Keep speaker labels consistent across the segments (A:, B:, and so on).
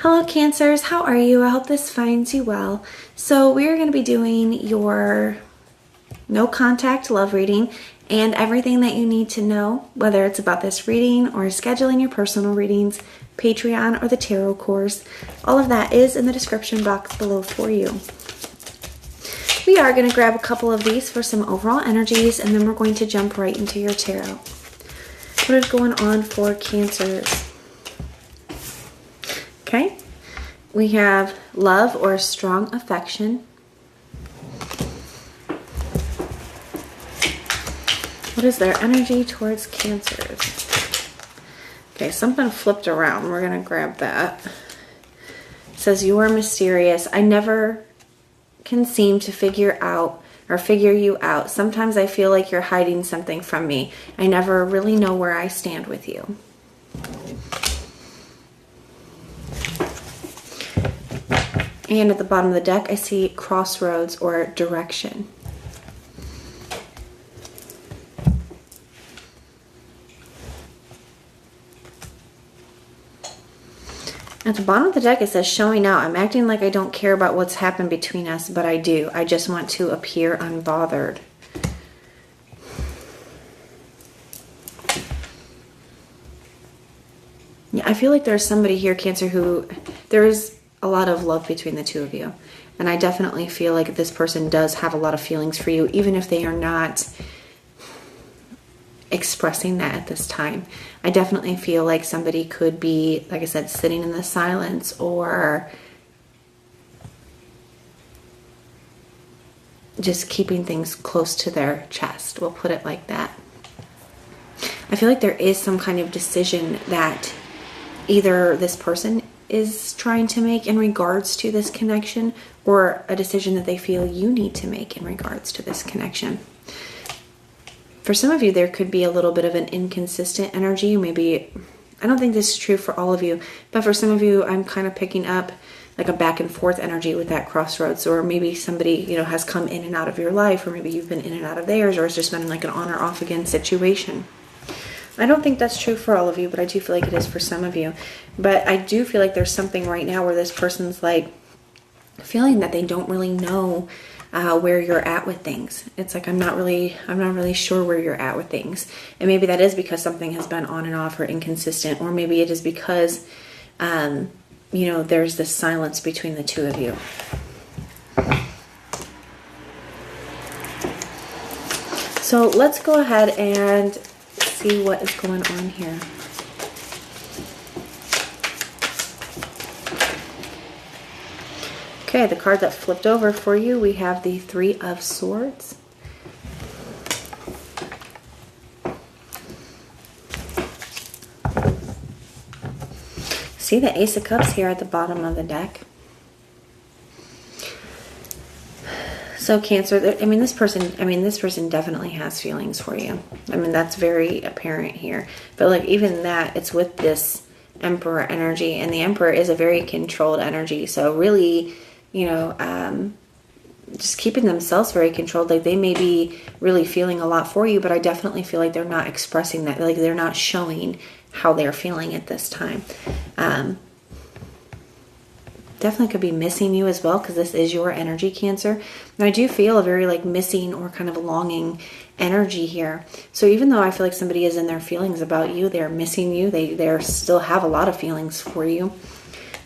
A: Hello Cancers, how are you? I hope this finds you well. So we are going to be doing your no contact love reading and everything that you need to know, whether it's about this reading or scheduling your personal readings, Patreon, or the tarot course. All of that is in the description box below for you. We are going to grab a couple of these for some overall energies, and then we're going to jump right into your tarot. What is going on for Cancers? Okay, we have love or strong affection. What is their energy towards Cancers? Okay, something flipped around. We're going to grab that. It says, you are mysterious. I never can seem to figure you out. Sometimes I feel like you're hiding something from me. I never really know where I stand with you. And at the bottom of the deck, I see crossroads or direction. At the bottom of the deck, it says, showing out. I'm acting like I don't care about what's happened between us, but I do. I just want to appear unbothered. Yeah, I feel like there's somebody here, Cancer, who there is a lot of love between the two of you. And I definitely feel like this person does have a lot of feelings for you, even if they are not expressing that at this time. I definitely feel like somebody could be, like I said, sitting in the silence or just keeping things close to their chest. We'll put it like that. I feel like there is some kind of decision that either this person is trying to make in regards to this connection, or a decision that they feel you need to make in regards to this connection. For some of you, there could be a little bit of an inconsistent energy. Maybe, I don't think this is true for all of you, but for some of you, I'm kind of picking up like a back and forth energy with that crossroads, or maybe somebody, has come in and out of your life, or maybe you've been in and out of theirs, or it's just been like an on or off again situation. I don't think that's true for all of you, but I do feel like it is for some of you. But I do feel like there's something right now where this person's like feeling that they don't really know where you're at with things. It's like, I'm not really sure where you're at with things. And maybe that is because something has been on and off or inconsistent, or maybe it is because, there's this silence between the two of you. So let's go ahead and see what is going on here. Okay, the card that flipped over for you, we have the Three of Swords. See the Ace of Cups here at the bottom of the deck. So Cancer, this person definitely has feelings for you. That's very apparent here. But like even that, it's with this Emperor energy, and the Emperor is a very controlled energy. So really, just keeping themselves very controlled. Like they may be really feeling a lot for you, but I definitely feel like they're not expressing that. Like they're not showing how they're feeling at this time. Definitely could be missing you as well, because this is your energy, Cancer. And I do feel a very like missing or kind of longing energy here. So even though I feel like somebody is in their feelings about you, they're missing you, they still have a lot of feelings for you.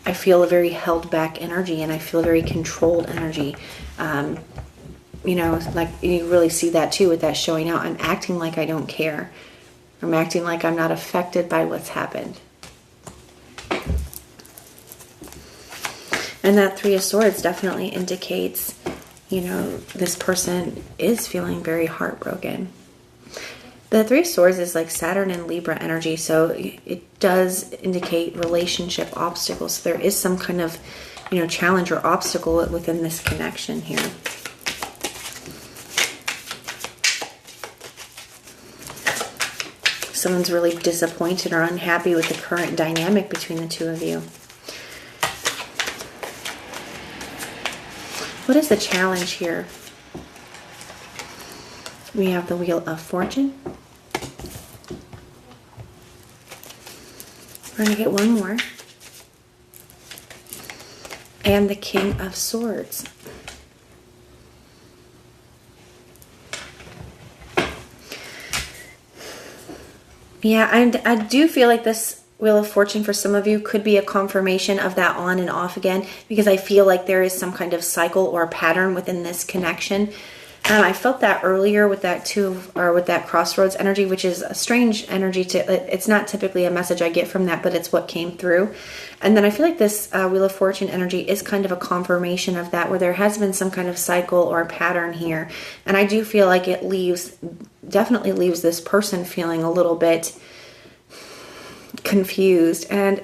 A: I feel a very held back energy, and I feel a very controlled energy. Like you really see that too with that showing out. I'm acting like I don't care. I'm acting like I'm not affected by what's happened. And that Three of Swords definitely indicates, this person is feeling very heartbroken. The Three of Swords is like Saturn and Libra energy, so it does indicate relationship obstacles. So there is some kind of, challenge or obstacle within this connection here. Someone's really disappointed or unhappy with the current dynamic between the two of you. What is the challenge here? We have the Wheel of Fortune. We're going to get one more. and the King of Swords. Yeah, I do feel like this Wheel of Fortune for some of you could be a confirmation of that on and off again, because I feel like there is some kind of cycle or pattern within this connection. I felt that earlier with that with that crossroads energy, which is a strange energy it's not typically a message I get from that, but it's what came through. And then I feel like this Wheel of Fortune energy is kind of a confirmation of that, where there has been some kind of cycle or pattern here. And I do feel like it definitely leaves this person feeling a little bit confused. And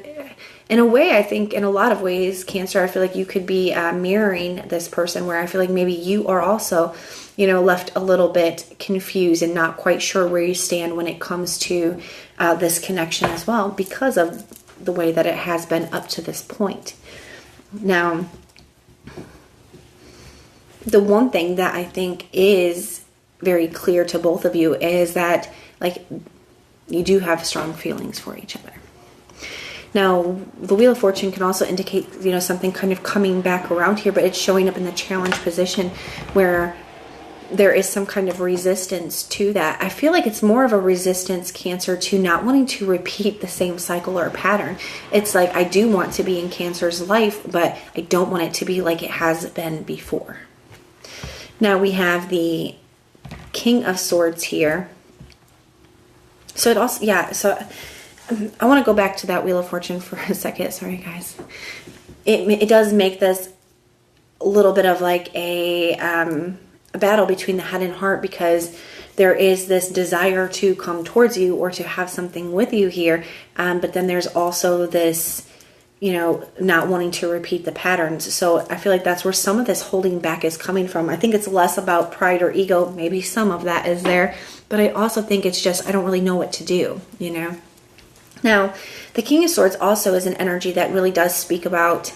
A: in a way, I think in a lot of ways, Cancer, I feel like you could be mirroring this person, where I feel like maybe you are also, left a little bit confused and not quite sure where you stand when it comes to this connection as well, because of the way that it has been up to this point. Now, the one thing that I think is very clear to both of you is that, you do have strong feelings for each other. Now, the Wheel of Fortune can also indicate, something kind of coming back around here, but it's showing up in the challenge position where there is some kind of resistance to that. I feel like it's more of a resistance, Cancer, to not wanting to repeat the same cycle or pattern. It's like, I do want to be in Cancer's life, but I don't want it to be like it has been before. Now we have the King of Swords here. So it also, I want to go back to that Wheel of Fortune for a second. Sorry, guys. It does make this a little bit of like a battle between the head and heart, because there is this desire to come towards you or to have something with you here. But then there's also this, not wanting to repeat the patterns. So I feel like that's where some of this holding back is coming from. I think it's less about pride or ego. Maybe some of that is there. But I also think it's just, I don't really know what to do, Now, the King of Swords also is an energy that really does speak about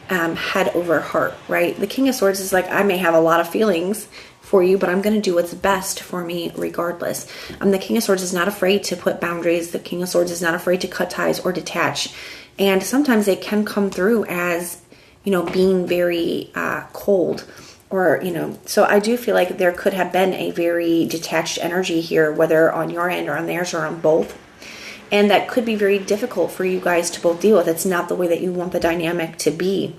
A: head over heart, right? The King of Swords is like, I may have a lot of feelings for you, but I'm going to do what's best for me regardless. The King of Swords is not afraid to put boundaries. The King of Swords is not afraid to cut ties or detach. And sometimes it can come through as, being very cold. Or, so I do feel like there could have been a very detached energy here, whether on your end or on theirs or on both. And that could be very difficult for you guys to both deal with. It's not the way that you want the dynamic to be.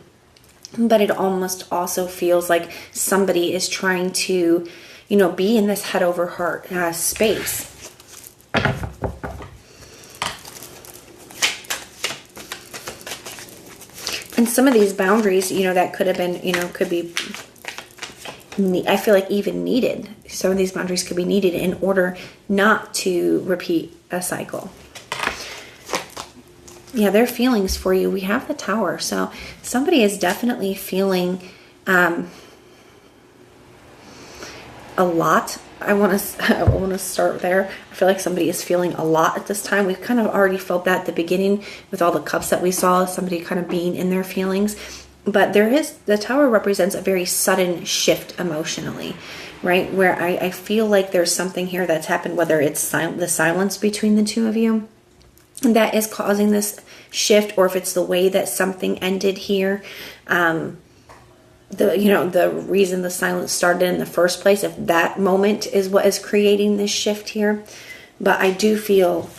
A: But it almost also feels like somebody is trying to, be in this head over heart space. And some of these boundaries, that could have been, could be, I feel like even needed. Some of these boundaries could be needed in order not to repeat a cycle. Yeah, their feelings for you. We have the Tower. So somebody is definitely feeling a lot. I want to start there. I feel like somebody is feeling a lot at this time. We've kind of already felt that at the beginning with all the cups that we saw, somebody kind of being in their feelings. But the Tower represents a very sudden shift emotionally, right? Where I feel like there's something here that's happened, whether it's the silence between the two of you that is causing this shift, or if it's the way that something ended here. The reason the silence started in the first place, if that moment is what is creating this shift here. But I do feel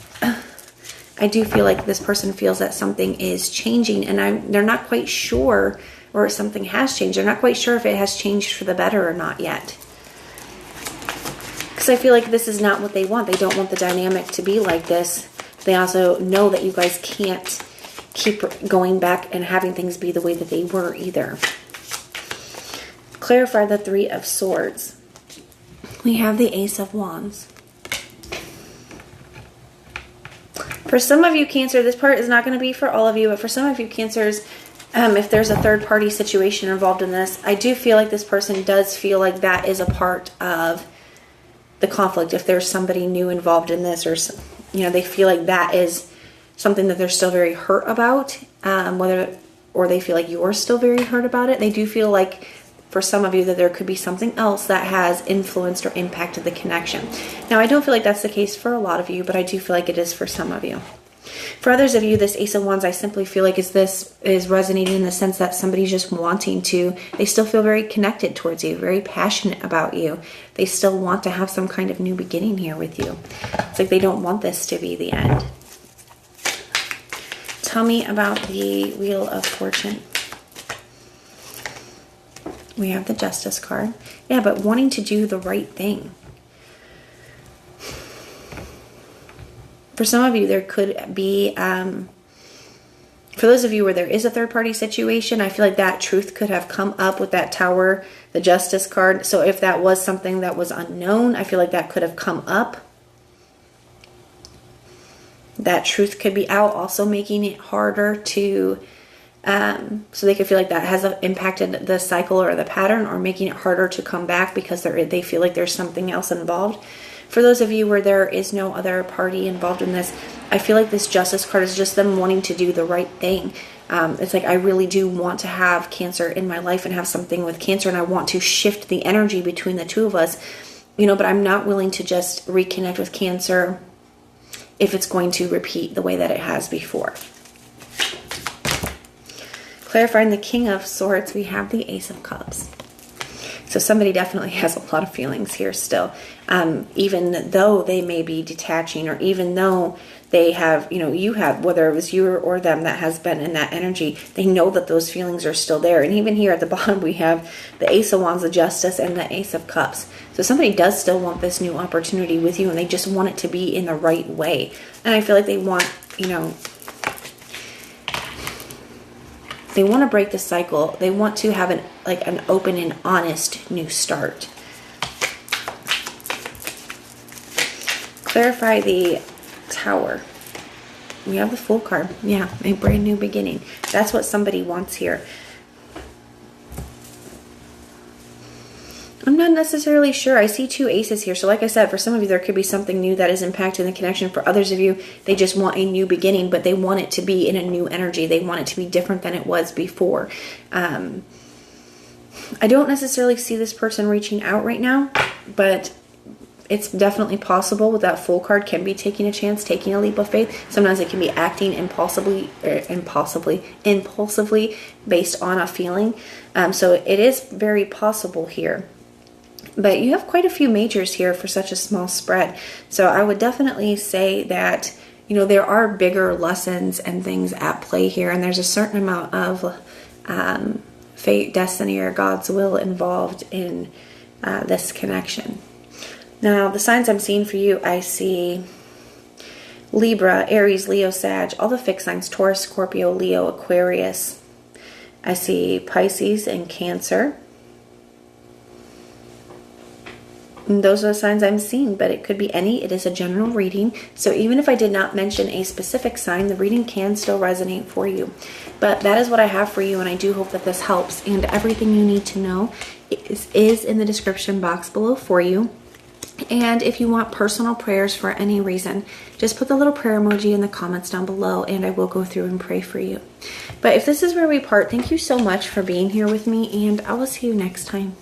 A: like this person feels that something is changing, and they're not quite sure, or something has changed. They're not quite sure if it has changed for the better or not yet. Because I feel like this is not what they want. They don't want the dynamic to be like this. They also know that you guys can't keep going back and having things be the way that they were either. Clarify the Three of Swords. We have the Ace of Wands. For some of you, Cancer, this part is not going to be for all of you, but for some of you, Cancers, if there's a third-party situation involved in this, I do feel like this person does feel like that is a part of the conflict. If there's somebody new involved in this, or they feel like that is something that they're still very hurt about, or they feel like you're still very hurt about it. They do feel like, for some of you, that there could be something else that has influenced or impacted the connection. Now, I don't feel like that's the case for a lot of you, but I do feel like it is for some of you. For others of you, this Ace of Wands, I simply feel like is resonating in the sense that somebody's just wanting to, they still feel very connected towards you, very passionate about you. They still want to have some kind of new beginning here with you. It's like they don't want this to be the end. Tell me about the Wheel of Fortune. We have the Justice card. Yeah, but wanting to do the right thing. For some of you, there could be, for those of you where there is a third-party situation, I feel like that truth could have come up with that Tower, the Justice card. So if that was something that was unknown, I feel like that could have come up. That truth could be out, also making it harder to, so they could feel like that has impacted the cycle or the pattern, or making it harder to come back because they feel like there's something else involved. For those of you where there is no other party involved in this, I feel like this Justice card is just them wanting to do the right thing. It's like, I really do want to have Cancer in my life and have something with Cancer, and I want to shift the energy between the two of us, you know, but I'm not willing to just reconnect with Cancer if it's going to repeat the way that it has before. Clarifying the King of Swords, we have the Ace of Cups. So somebody definitely has a lot of feelings here still. Even though they may be detaching, or even though they have, you know, you have, whether it was you or them that has been in that energy, they know that those feelings are still there. And even here at the bottom, we have the Ace of Wands, the Justice, and the Ace of Cups. So somebody does still want this new opportunity with you, and they just want it to be in the right way. And I feel like they want, you know, they want to break the cycle. They want to have an open and honest new start. Clarify the Tower. We have the Fool card. Yeah, a brand new beginning. That's what somebody wants here. I'm not necessarily sure. I see two aces here. So like I said, for some of you, there could be something new that is impacting the connection. For others of you, they just want a new beginning, but they want it to be in a new energy. They want it to be different than it was before. I don't necessarily see this person reaching out right now, but it's definitely possible. With that Fool card, can be taking a chance, taking a leap of faith. Sometimes it can be acting impulsively based on a feeling. So it is very possible here. But you have quite a few majors here for such a small spread. So I would definitely say that, you know, there are bigger lessons and things at play here. And there's a certain amount of fate, destiny, or God's will involved in this connection. Now, the signs I'm seeing for you, I see Libra, Aries, Leo, Sag, all the fixed signs, Taurus, Scorpio, Leo, Aquarius. I see Pisces and Cancer. And those are the signs I'm seeing, but it could be any. It is a general reading. So even if I did not mention a specific sign, the reading can still resonate for you. But that is what I have for you, and I do hope that this helps. And everything you need to know is in the description box below for you. And if you want personal prayers for any reason, just put the little prayer emoji in the comments down below, and I will go through and pray for you. But if this is where we part, thank you so much for being here with me, and I will see you next time.